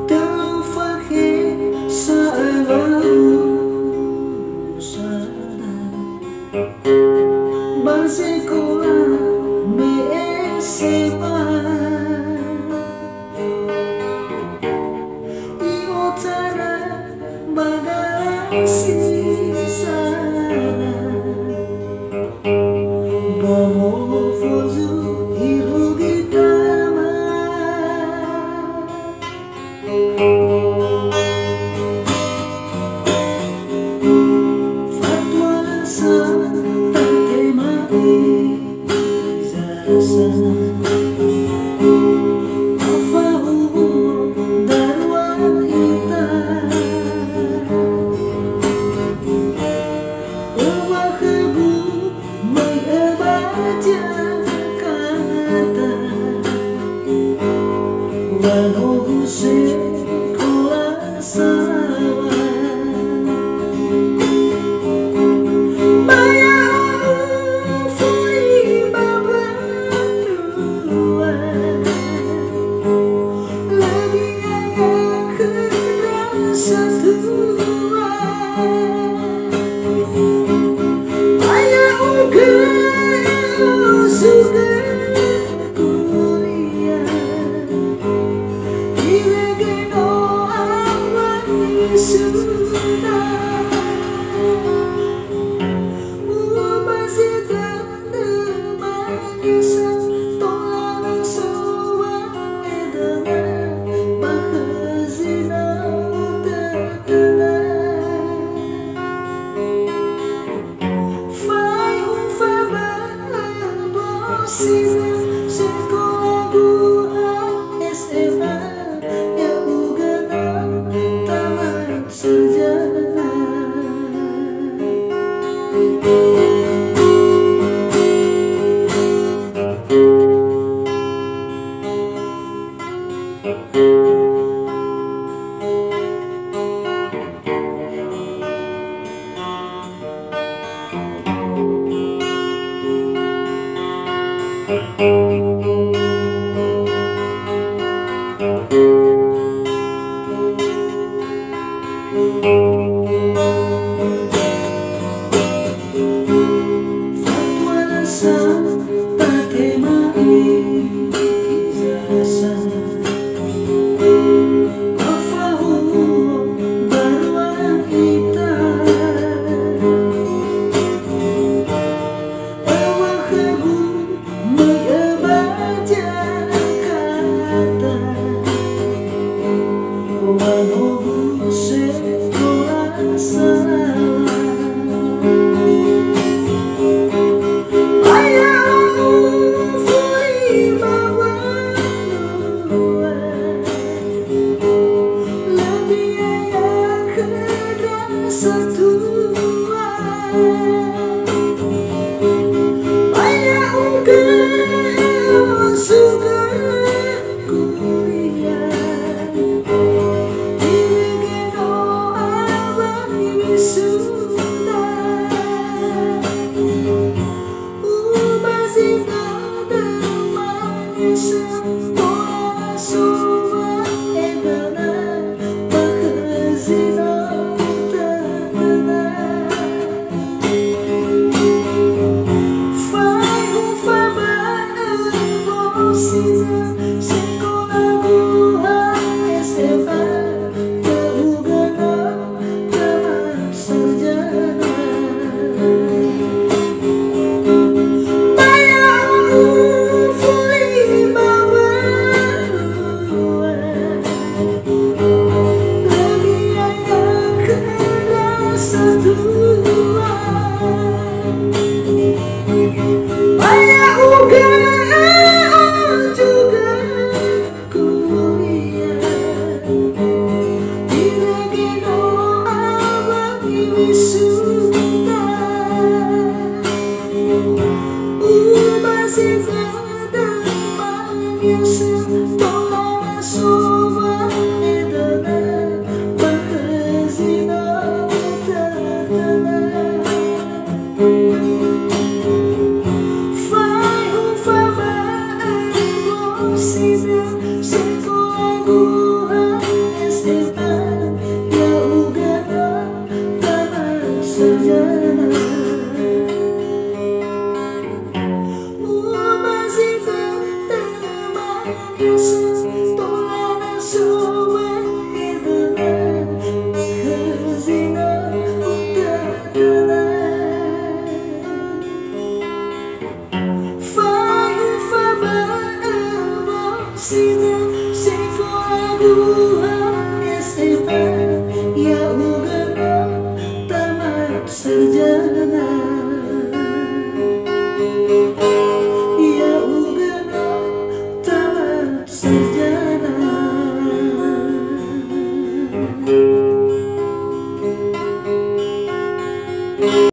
Tolu Fakhe saae Wahuwusada Bazekola Me SMA Iotara Bagalasi Sara Bamofozu Urugi Tama Fatua Losa Tatema Ijazah Fabo'o Darua Khogu Moi'o Bajakarta Manohu Sekola Salawa Baya'O Darua lagi yang kerasa tua Baya'O Gulo suka kuliah Ilegeno Wahuwusada Sekolagu Ha SMA ya ugana Tama sarjana Fatua Losa Tatema Ijazah Huhuo Darua Khogu Moi'o Bajakarta Manohu Sekola Salawa Baya'O lebih yang kerasa tua Baya'O suka kuliah SMA.